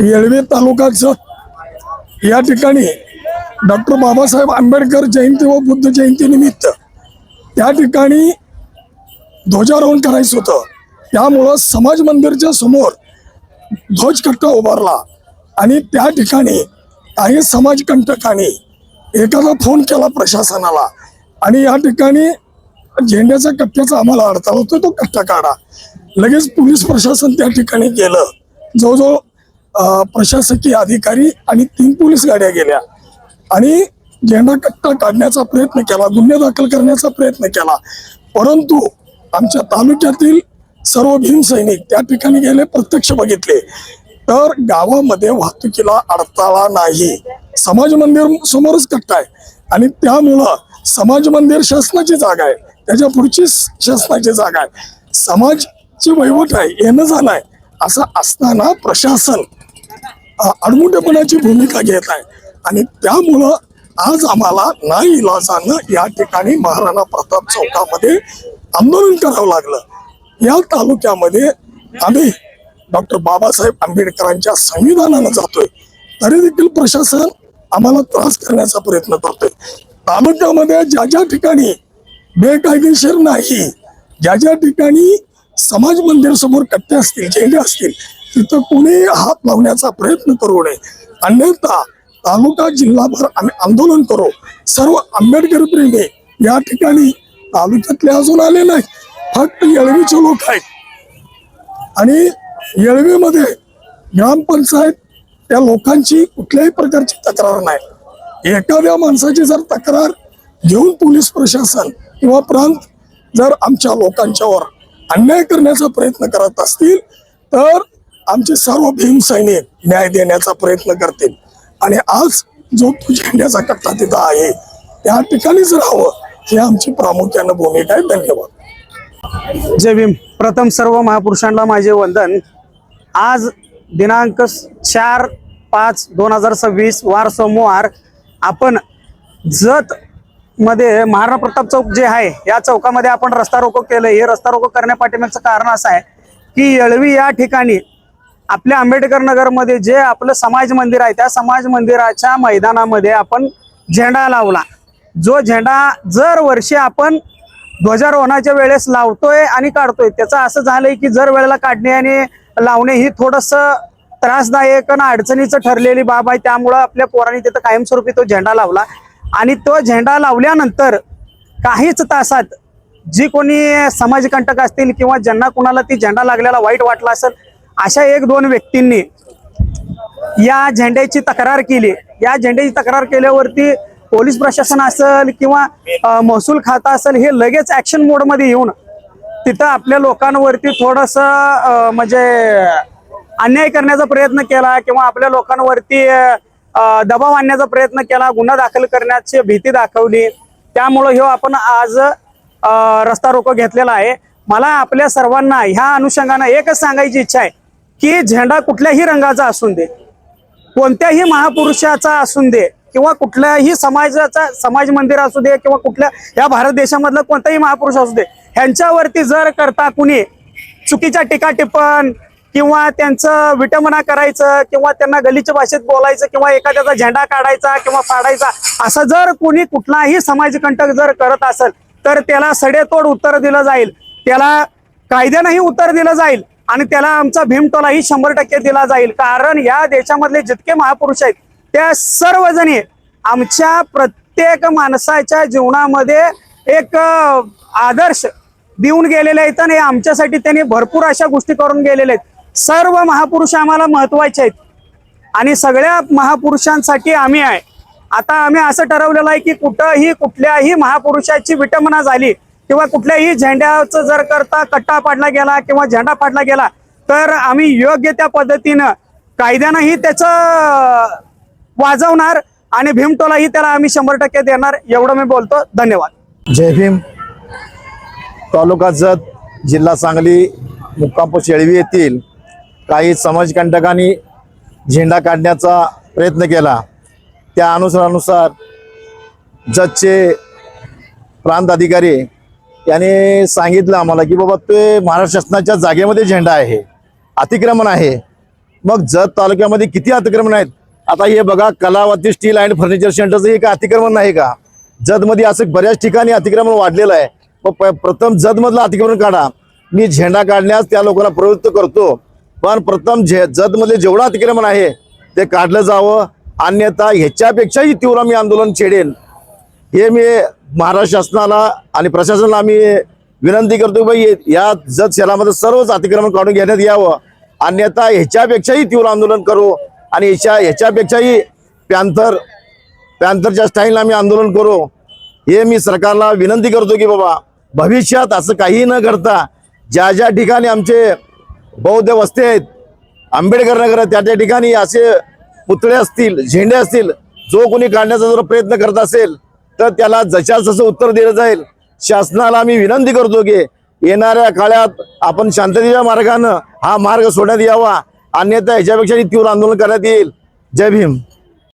येळवी तालुका जत या ठिकाणी डॉक्टर बाबासाहेब आंबेडकर जयंती व बुद्ध जयंती निमित्त त्या ठिकाणी ध्वजारोहण करायचं होतं। त्यामुळं समाज मंदिरच्या समोर ध्वजकट्टा उभारला आणि त्या ठिकाणी काही समाजकंटकांनी एखादा फोन केला प्रशासनाला आणि या ठिकाणी झेंड्याच्या कट्ट्याचा आम्हाला अडथळा होतो, तो कट्टा काढा। लगेच पोलीस प्रशासन त्या ठिकाणी गेलं। जवळजवळ प्रशासकीय अधिकारी आणि 3 पोलीस गाड्या गेल्या आणि झेंडा कट्टा काढण्याचा प्रयत्न केला, गुन्हे दाखल करण्याचा प्रयत्न केला। परंतु आमच्या तालुक्यातील सर्व भीमसैनिक त्या ठिकाणी गेले, प्रत्यक्ष बघितले तर गावामध्ये वाहतुकीला अडथळा नाही। समाज मंदिर समोरच कट्टा आहे आणि त्यामुळं समाज मंदिर शासनाची जागा आहे, त्याच्या पुढची शासनाची जागा आहे, समाजची वहिवट आहे, येणं जाणं आहे। असं असताना प्रशासन अडमुटेपणाची भूमिका घेत आहे आणि त्यामुळं आज आम्हाला नाईलाजानं या ठिकाणी महाराणा प्रताप चौकामध्ये आंदोलन करावं लागलं। या तालुक्यामध्ये आम्ही डॉक्टर बाबासाहेब आंबेडकरांच्या संविधानानं जातोय, तरी देखील प्रशासन आम्हाला त्रास करण्याचा प्रयत्न करतोय। तालुक्यामध्ये ज्या ज्या ठिकाणी बेकायदेशीर नाही, ज्या ज्या ठिकाणी समाज मंदिर समोर कट्टे असतील, झेंडे असतील, तिथं कोणी हात लावण्याचा प्रयत्न करू नये, अन्यथा तालुका जिल्हाभर आम्ही आंदोलन करू। सर्व आंबेडकर प्रेमी या ठिकाणी तालुक्यातले अजून आले नाही, फक्त येळवीचे लोक आहेत आणि येळवीमध्ये ग्रामपंचायत त्या लोकांची कुठल्याही प्रकारची तक्रार नाही। एखाद्या माणसाची जर तक्रार घेऊन पोलीस प्रशासन किंवा प्रांत जर आमच्या लोकांच्यावर अन्याय करण्याचा प्रयत्न करत असतील तर आमचे सर्व भीमसैनिक न्याय देण्याचा प्रयत्न करतील आणि आज जो झेंड्याचा कट्टा तिथं आहे त्या ठिकाणीच राहावं ही आमची प्रामुख्याने भूमिका आहे। धन्यवाद। जय भीम। प्रथम सर्व महापुरुषांना माझे वंदन। आज दिनांक 4/5/2026 वार सोमवार आपण जत मध्ये महाराणा प्रताप चौक जे आहे या चौकामध्ये आपण रस्ता रोको केलं। हे रस्ता रोको करण्यापाठीमागचं कारण असं आहे की येळवी या ठिकाणी आपल्या आंबेडकर नगरमध्ये जे आपलं समाज मंदिर आहे त्या समाज मंदिराच्या मैदानामध्ये आपण झेंडा लावला। जो झेंडा दर वर्षी आपण ध्वजारोहणाच्या वेळेस लावतोय आणि काढतोय, त्याचं असं झालंय की दर वेळेला काढणे आणि लावणे ही थोडंसं त्रासदायक आणि अडचणीचं ठरलेली बाब आहे। त्यामुळं आपल्या पोरांनी तिथं कायमस्वरूपी तो झेंडा लावला आणि तो झेंडा लावल्यानंतर काहीच तासात जी कोणी समाजकंटक असतील किंवा ज्यांना कोणाला ती झेंडा लागलेला वाईट वाटला असेल अशा 1-2 व्यक्तींनी या झेंड्याची तक्रार केली। या झेंड्याची तक्रार केल्यावरती पोलीस प्रशासन असेल किंवा महसूल खाता असेल हे लगेच ऍक्शन मोडमध्ये येऊन तिथं आपल्या लोकांवरती थोडंसं म्हणजे अन्याय करण्याचा प्रयत्न केला किंवा आपल्या लोकांवरती दबाव आणण्याचा प्रयत्न केला, गुन्हा दाखल करण्याची भीती दाखवली। त्यामुळं ह्यो आपण आज रस्ता रोको घेतलेला आहे। मला आपल्या सर्वांना ह्या अनुषंगाने एकच सांगायची इच्छा आहे की झेंडा कुठल्याही रंगाचा असून दे, कोणत्याही महापुरुषाचा असून दे किंवा कुठल्याही समाजाचा समाज मंदिर असू दे किंवा कुठल्या या भारत देशामधलं कोणताही महापुरुष असू दे, ह्यांच्यावरती जर करता कुणी चुकीच्या टीका टिप्पण किंवा त्यांचं विटंबना करायचं किंवा त्यांना गलीच्या भाषेत बोलायचं किंवा एखाद्याचा झेंडा काढायचा किंवा फाडायचा असं जर कुणी कुठलाही समाजकंटक जर करत असेल तर त्याला सडेतोड उत्तर दिलं जाईल, त्याला कायद्यानेही उत्तर दिलं जाईल आणि त्याला आमचा भीमटोलाही 100% दिला जाईल। कारण या देशामधले जितके महापुरुष आहेत त्या सर्वजणी आमच्या प्रत्येक माणसाच्या जीवनामध्ये एक आदर्श देऊन गेलेले आहेत आणि आमच्यासाठी त्यांनी भरपूर अशा गोष्टी करून गेलेले आहेत। सर्व महापुरुष आम्हाला महत्वाचे आहेत आणि सगळ्या महापुरुषांसाठी आम्ही आहे। आता आम्ही असं ठरवलेलं आहे की कुठंही कुठल्याही महापुरुषाची विटंबना झाली किंवा कुठल्याही झेंड्याचं जर करता कट्टा पाडला गेला किंवा झेंडा फाडला गेला तर आम्ही योग्य त्या पद्धतीनं कायद्यानंही त्याचं वाजवणार आणि भीमटोलाही त्याला आम्ही 100% देणार। एवढं मी बोलतो। धन्यवाद। जय भीम। तालुका जत, जिल्हा सांगली, मुक्काम पोस्ट येळवी येथील काही समाजकंटकांनी झेंडा काढण्याचा प्रयत्न केला। त्या अनुसार जतचे प्रांत अधिकारी यांनी सांगितलं आम्हाला की बाबा ते महाराष्ट्र शासनाच्या जागेमध्ये झेंडा आहे, अतिक्रमण आहे, मग जत तालुक्यामध्ये किती अतिक्रमण आहेत? आता हे बघा, कलावती स्टील अँड फर्निचर सेंटरचं हे काय अतिक्रमण नाही का? जतमध्ये असं बऱ्याच ठिकाणी अतिक्रमण वाढलेलं आहे. मग प्रथम जतमधलं अतिक्रमण काढा. मी झेंडा काढण्यास त्या लोकांना प्रवृत्त करतो, पण प्रथम जतमधले जेवढं अतिक्रमण आहे ते काढलं जावं, अन्यथा ह्याच्यापेक्षाही तीव्र मी आंदोलन छेडेन. हे मी महाराष्ट्र शासनाला आणि प्रशासनाला आम्ही विनंती करतो की बाई या जत शहरामध्ये सर्वच अतिक्रमण काढून घेण्यात यावं, अन्यथा ह्याच्यापेक्षाही तीव्र आंदोलन करू आणि ह्याच्यापेक्षाही पॅन्थरच्या स्टाईलला आम्ही आंदोलन करू. हे मी सरकारला विनंती करतो की बाबा भविष्यात असं काही न करता ज्या ज्या ठिकाणी आमचे बौद्ध वस्ती आहेत, आंबेडकर नगर आहे, त्या त्या ठिकाणी असे पुतळे असतील, झेंडे असतील, जो कोणी काढण्याचा जर प्रयत्न करत असेल तर त्याला जशास जसं उत्तर दिलं जाईल. शासनाला आम्ही विनंती करतो की येणाऱ्या काळात आपण शांततेच्या मार्गानं हा मार्ग सोडण्यात यावा, अन्यथा ह्याच्यापेक्षा तीव्र आंदोलन करण्यात येईल. जय भीम.